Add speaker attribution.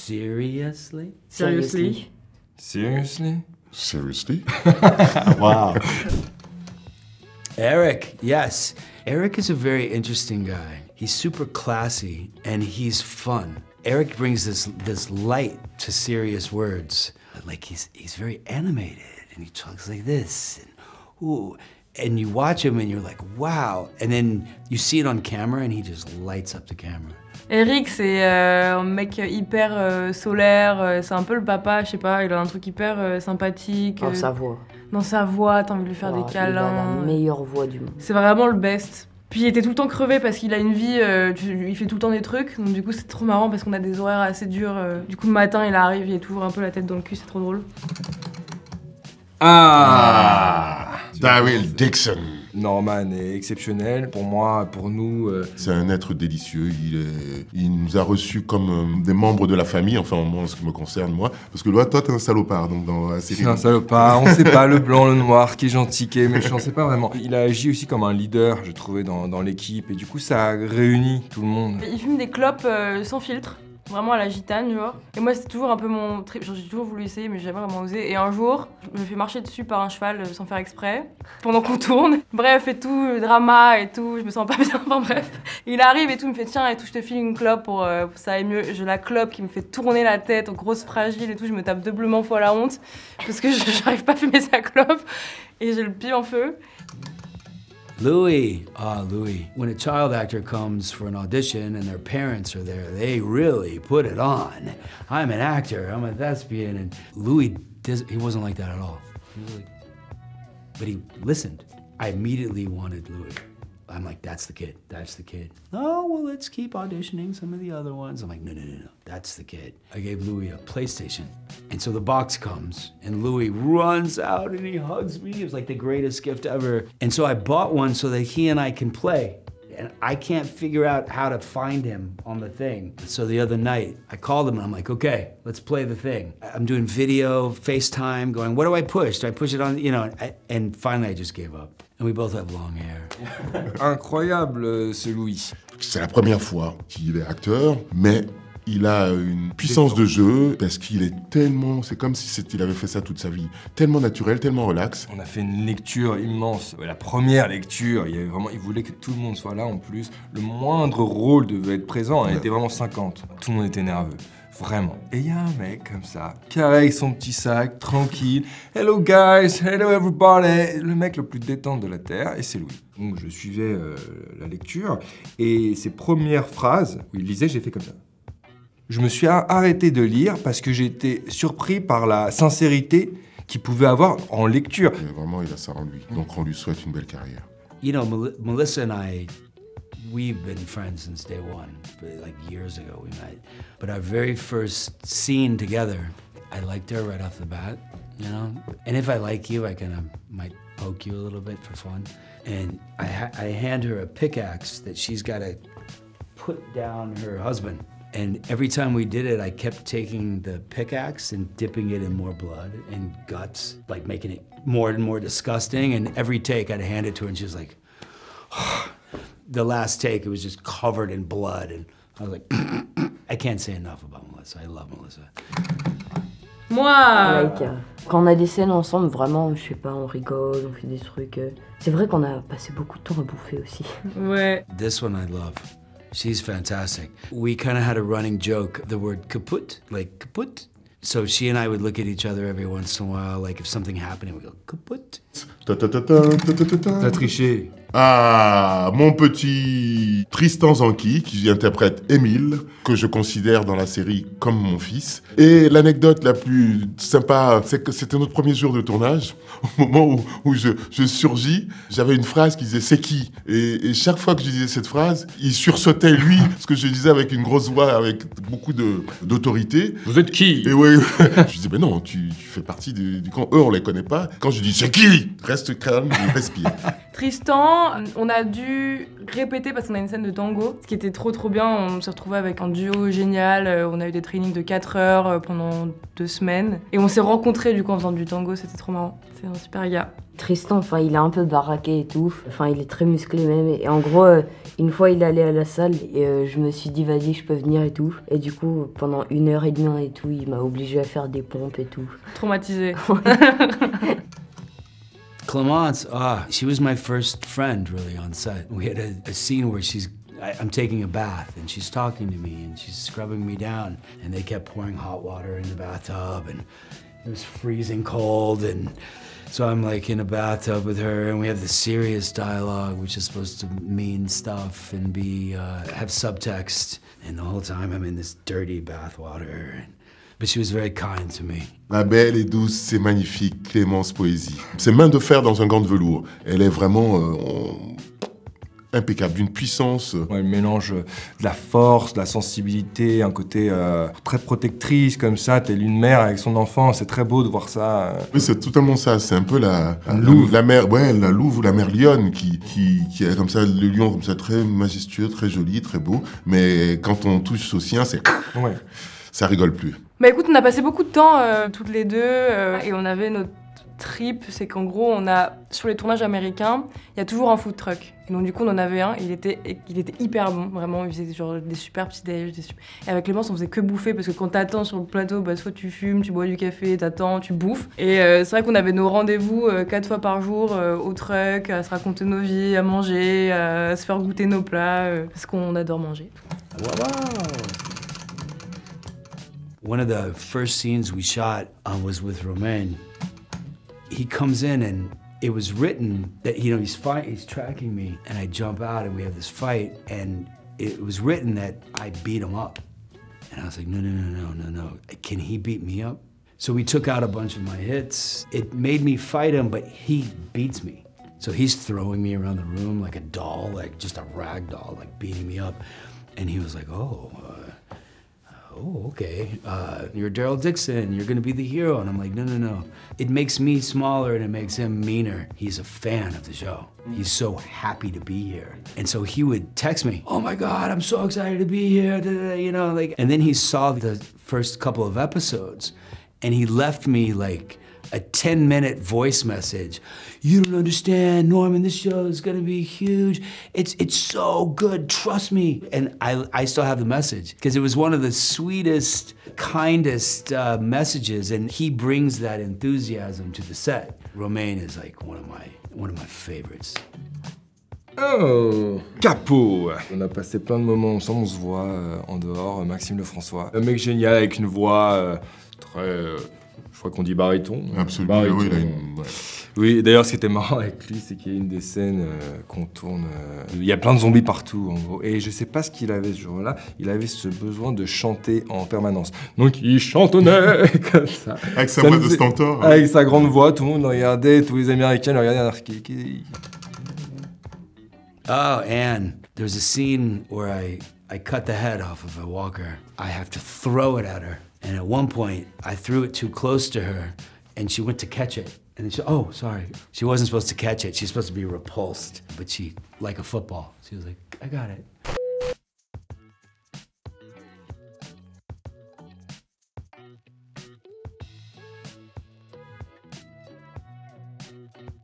Speaker 1: Seriously?
Speaker 2: Seriously?
Speaker 3: Seriously?
Speaker 4: Seriously?
Speaker 1: Wow. Eric, yes. Eric is a very interesting guy. He's super classy and he's fun. Eric brings this light to serious words. Like he's very animated and he talks like this and ooh. And you watch him and you're like, wow. And then you see it on camera and he just lights up the camera.
Speaker 2: Eric, c'est un mec hyper solaire, c'est un peu le papa, je sais pas, il a un truc hyper sympathique.
Speaker 5: Dans sa voix.
Speaker 2: Dans sa voix, t'as envie de lui faire des câlins.
Speaker 5: Il a la meilleure voix du monde.
Speaker 2: C'est vraiment le best. Puis il était tout le temps crevé parce qu'il a une vie, il fait tout le temps des trucs, donc du coup c'est trop marrant parce qu'on a des horaires assez durs. Du coup le matin il arrive, il est toujours un peu la tête dans le cul, c'est trop drôle.
Speaker 4: Daryl Dixon.
Speaker 3: Norman est exceptionnel. Pour moi, pour nous...
Speaker 4: C'est un être délicieux. Il nous a reçus comme des membres de la famille, enfin, au moins en ce qui me concerne, moi. Parce que là, toi, t'es un salopard, donc dans la série.
Speaker 3: C'est un salopard, on sait pas le blanc, le noir, qui est gentil, qui est méchant, on sait pas vraiment. Il a agi aussi comme un leader, je trouvais, dans l'équipe. Et du coup, ça a réuni tout le monde.
Speaker 2: Il fume des clopes sans filtre. Vraiment à la gitane, tu vois. Et moi, c'est toujours un peu mon trip. Genre, j'ai toujours voulu essayer, mais j'ai jamais vraiment osé. Et un jour, je me fais marcher dessus par un cheval sans faire exprès, pendant qu'on tourne. Bref, et tout, le drama et tout, je me sens pas bien, enfin bref. Il arrive et tout, il me fait tiens, et tout, je te file une clope pour que ça aille mieux. J'ai la clope qui me fait tourner la tête, grosse fragile et tout, je me tape doublement fois la honte, parce que j'arrive pas à fumer sa clope, et j'ai le pied en feu.
Speaker 1: Louis, Louis. When a child actor comes for an audition and their parents are there, they really put it on. I'm an actor, I'm a thespian, and Louis, he wasn't like that at all. He was like, but he listened. I immediately wanted Louis. I'm like, that's the kid, that's the kid. Oh, well, let's keep auditioning some of the other ones. I'm like, no, that's the kid. I gave Louis a PlayStation. And so the box comes, and Louis runs out and he hugs me. It was like the greatest gift ever. And so I bought one so that he and I can play. And I can't figure out how to find him on the thing. So the other night, I called him and I'm like, okay, let's play the thing. I'm doing video, FaceTime, going, what do I push? Do I push it on, you know? And finally I just gave up. And we both have long hair.
Speaker 3: Incroyable, ce Louis.
Speaker 4: C'est la première fois qu'il est acteur, mais il a une puissance de jeu parce qu'il est tellement... C'est comme si il avait fait ça toute sa vie. Tellement naturel, tellement relax.
Speaker 3: On a fait une lecture immense. La première lecture, il voulait que tout le monde soit là en plus. Le moindre rôle devait être présent. Il était vraiment 50. Tout le monde était nerveux. Vraiment. Et il y a un mec comme ça, qui arrive avec son petit sac, tranquille. Hello guys, hello everybody. Le mec le plus détente de la Terre, et c'est Louis. Donc je suivais la lecture, et ses premières phrases, où il lisait, j'ai fait comme ça. Je me suis arrêté de lire parce que j'ai été surpris par la sincérité qu'il pouvait avoir en lecture.
Speaker 4: Mais vraiment, il a ça en lui. Donc on lui souhaite une belle carrière.
Speaker 1: You know, Melissa and I, we've been friends since day one, like years ago we met. But our very first scene together, I liked her right off the bat, you know? And if I like you, I kind of might poke you a little bit for fun. And I hand her a pickaxe that she's got to put down her husband. And every time we did it, I kept taking the pickaxe and dipping it in more blood and guts, like making it more and more disgusting. And every take, I'd hand it to her and she was like, the last take, it was just covered in blood. And I was like, I can't say enough about Melissa. I love Melissa.
Speaker 2: Moi
Speaker 5: Quand on a des scènes ensemble, vraiment, je sais pas, on rigole, on fait des trucs. C'est vrai qu'on a passé beaucoup de temps à bouffer aussi.
Speaker 2: Ouais.
Speaker 1: This one I love. She's fantastic. We kind of had a running joke, the word kaput, like kaput. So she and I would look at each other every once in a while, like if something happened, we'd go kaput.
Speaker 3: T'as triché.
Speaker 4: Ah, mon petit Tristan Zanqui, qui interprète Émile, que je considère dans la série comme mon fils. Et l'anecdote la plus sympa, c'est que c'était notre premier jour de tournage. Au moment où je surgis, j'avais une phrase qui disait « c'est qui ?» Et chaque fois que je disais cette phrase, il sursautait lui, ce que je disais avec une grosse voix, avec beaucoup d'autorité.
Speaker 3: Vous êtes qui?
Speaker 4: Et ouais, je disais « mais non, tu fais partie du camp, eux on les connaît pas. » Quand je dis « c'est qui ?» Reste calme et respire.
Speaker 2: Tristan, on a dû répéter parce qu'on a une scène de tango, ce qui était trop bien. On s'est retrouvés avec un duo génial. On a eu des trainings de 4 heures pendant 2 semaines. Et on s'est rencontrés du coup en faisant du tango, c'était trop marrant. C'est un super gars.
Speaker 5: Tristan, enfin, il est un peu baraqué et tout. Enfin, il est très musclé même. Et en gros, une fois, il allait à la salle et je me suis dit, vas-y, je peux venir et tout. Et du coup, pendant 1h30 et tout, il m'a obligé à faire des pompes et tout.
Speaker 2: Traumatisé.
Speaker 1: Clemence, she was my first friend really on set. We had a scene where I'm taking a bath and she's talking to me and she's scrubbing me down and they kept pouring hot water in the bathtub and it was freezing cold and so I'm like in a bathtub with her and we have this serious dialogue which is supposed to mean stuff and have subtext and the whole time I'm in this dirty bath water. But she was very kind to me.
Speaker 4: La belle et douce, c'est magnifique, Clémence Poésie. C'est main de fer dans un gant de velours. Elle est vraiment impeccable, d'une puissance.
Speaker 3: Ouais, elle mélange de la force, de la sensibilité, un côté très protectrice comme ça, telle une mère avec son enfant. C'est très beau de voir ça.
Speaker 4: Oui, c'est totalement ça. C'est un peu la mère, la louve ou la mère lionne qui est comme ça, le lion comme ça, très majestueux, très joli, très beau. Mais quand on touche au sien, c'est...
Speaker 3: Ouais.
Speaker 4: Ça rigole plus.
Speaker 2: Bah écoute, on a passé beaucoup de temps toutes les deux et on avait notre trip, c'est qu'en gros, sur les tournages américains, il y a toujours un food truck. Et donc du coup, on en avait un, il était hyper bon, vraiment, il faisait genre des super petits déj. Et avec Clémence, on faisait que bouffer parce que quand t'attends sur le plateau, bah, soit tu fumes, tu bois du café, t'attends, tu bouffes. Et c'est vrai qu'on avait nos rendez-vous 4 fois par jour au truck, à se raconter nos vies, à manger, à se faire goûter nos plats, parce qu'on adore manger.
Speaker 1: Wow. One of the first scenes we shot was with Romain. He comes in and it was written that, he's tracking me and I jump out and we have this fight and it was written that I beat him up. And I was like, no. Can he beat me up? So we took out a bunch of my hits. It made me fight him, but he beats me. So he's throwing me around the room like a doll, like just a rag doll, like beating me up. And he was like, oh, okay, you're Daryl Dixon, you're gonna be the hero. And I'm like, no. It makes me smaller and it makes him meaner. He's a fan of the show. He's so happy to be here. And so he would text me, oh my God, I'm so excited to be here, and then he saw the first couple of episodes and he left me like a 10-minute voice message. You don't understand, Norman, this show is gonna be huge. It's so good, trust me. And I still have the message, because it was one of the sweetest, kindest messages, and he brings that enthusiasm to the set. Romain is like one of my favorites.
Speaker 3: Oh, Capot. On a passé plein de moments ensemble, on se voit en dehors, Maxime Lefrançois. Un mec génial avec une voix très... je crois qu'on dit baryton.
Speaker 4: Absolument,
Speaker 3: baryton.
Speaker 4: oui.
Speaker 3: Oui, d'ailleurs, ce qui était marrant avec lui, c'est qu'il y a une des scènes qu'on tourne... il y a plein de zombies partout, en gros. Et je sais pas ce qu'il avait ce jour-là, il avait ce besoin de chanter en permanence. Donc, il chantonnait comme ça.
Speaker 4: Avec sa voix de stentor.
Speaker 3: Avec sa grande voix, tout le monde le regardait, tous les Américains le regardaient.
Speaker 1: Oh, Anne, there's a scene where I cut the head off of a walker. I have to throw it at her. And at one point, I threw it too close to her, and she went to catch it. And then sorry. She wasn't supposed to catch it. She's supposed to be repulsed. But she, like a football, she was like, I got it.